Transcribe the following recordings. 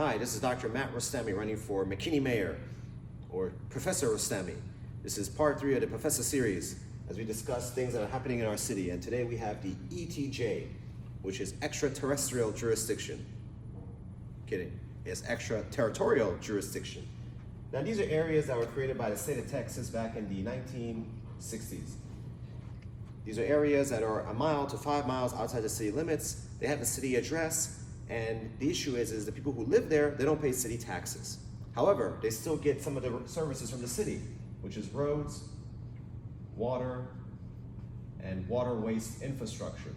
Hi, this is Dr. Matt Rostami running for McKinney Mayor, or Professor Rostami. This is part 3 of the Professor series as we discuss things that are happening in our city. And today we have the ETJ, which is extraterrestrial jurisdiction. Kidding, it's extraterritorial jurisdiction. Now these are areas that were created by the state of Texas back in the 1960s. These are areas that are 1 mile to 5 miles outside the city limits. They have a city address. And the issue is the people who live there, they don't pay city taxes. However, they still get some of the services from the city, which is roads, water, and water waste infrastructure.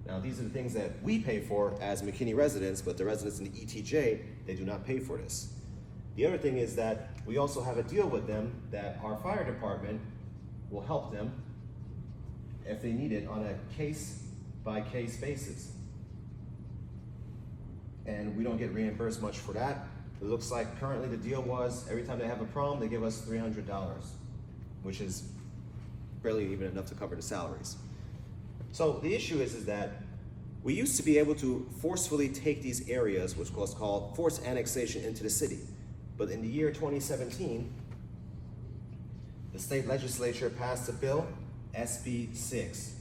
Now, these are the things that we pay for as McKinney residents, but the residents in the ETJ, they do not pay for this. The other thing is that we also have a deal with them that our fire department will help them if they need it on a case-by-case basis. And we don't get reimbursed much for that. It looks like currently the deal was every time they have a problem, they give us $300, which is barely even enough to cover the salaries. So the issue is that we used to be able to forcefully take these areas, which was called forced annexation, into the city. But in the year 2017, the state legislature passed a bill, SB 6,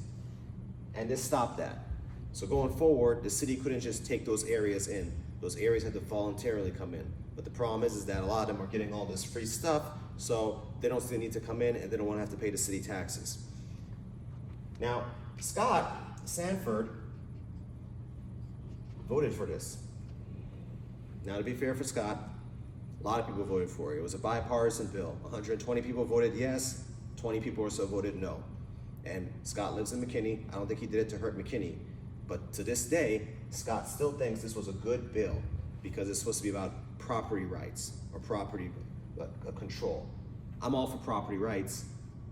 and this stopped that. So going forward, the city couldn't just take those areas in. Those areas had to voluntarily come in. But the problem is that a lot of them are getting all this free stuff, so they don't still need to come in and they don't want to have to pay the city taxes. Now, Scott Sanford voted for this. Now, to be fair for Scott, a lot of people voted for it. It was a bipartisan bill. 120 people voted yes, 20 people or so voted no. And Scott lives in McKinney. I don't think he did it to hurt McKinney. But to this day, Scott still thinks this was a good bill because it's supposed to be about property rights or property control. I'm all for property rights,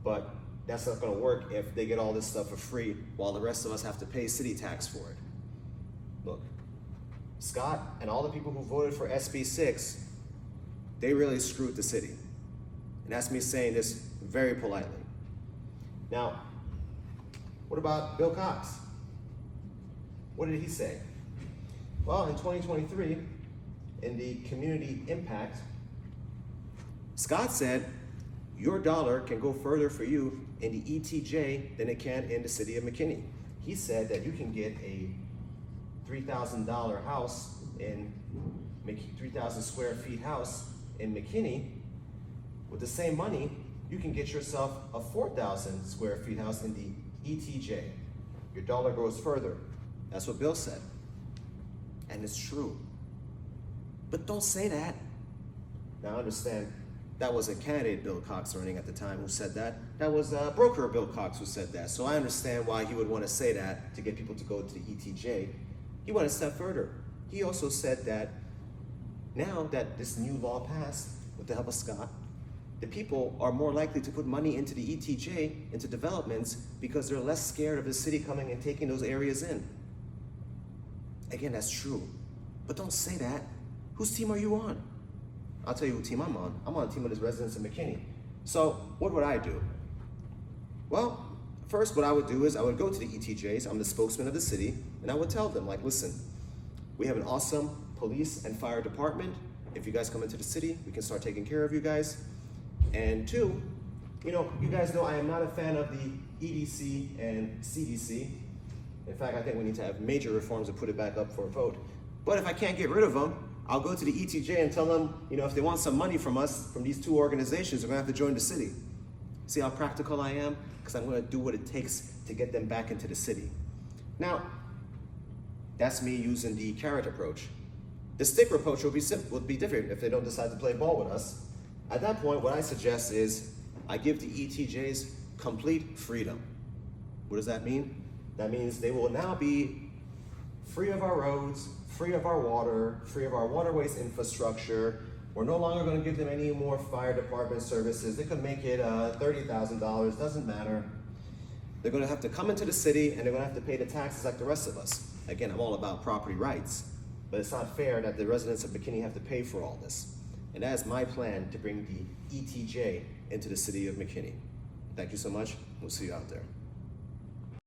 but that's not going to work if they get all this stuff for free while the rest of us have to pay city tax for it. Look, Scott and all the people who voted for SB 6, they really screwed the city. And that's me saying this very politely. Now, what about Bill Cox? What did he say? Well, in 2023, in the community impact, Scott said, your dollar can go further for you in the ETJ than it can in the city of McKinney. He said that you can get a $3,000 house in 3,000 square feet house in McKinney. With the same money, you can get yourself a 4,000 square feet house in the ETJ. Your dollar goes further. That's what Bill said. And it's true. But don't say that. Now I understand that wasn't candidate Bill Cox running at the time who said that. That was broker Bill Cox who said that. So I understand why he would want to say that to get people to go to the ETJ. He went a step further. He also said that now that this new law passed with the help of Scott, the people are more likely to put money into the ETJ, into developments, because they're less scared of the city coming and taking those areas in. Again, that's true. But don't say that. Whose team are you on? I'll tell you whose team I'm on. I'm on a team of the residents of McKinney. So what would I do? Well, first what I would do is I would go to the ETJs. I'm the spokesman of the city, and I would tell them, like, listen, we have an awesome police and fire department. If you guys come into the city, we can start taking care of you guys. And 2, you guys know I am not a fan of the EDC and CDC. In fact, I think we need to have major reforms and put it back up for a vote. But if I can't get rid of them, I'll go to the ETJ and tell them, if they want some money from us, from these 2 organizations, they're gonna have to join the city. See how practical I am? Because I'm gonna do what it takes to get them back into the city. Now, that's me using the carrot approach. The stick approach would be different if they don't decide to play ball with us. At that point, what I suggest is I give the ETJs complete freedom. What does that mean? That means they will now be free of our roads, free of our water, free of our water waste infrastructure. We're no longer going to give them any more fire department services. They could make it $30,000, doesn't matter. They're going to have to come into the city and they're going to have to pay the taxes like the rest of us. Again, I'm all about property rights, but it's not fair that the residents of McKinney have to pay for all this. And that is my plan to bring the ETJ into the city of McKinney. Thank you so much. We'll see you out there.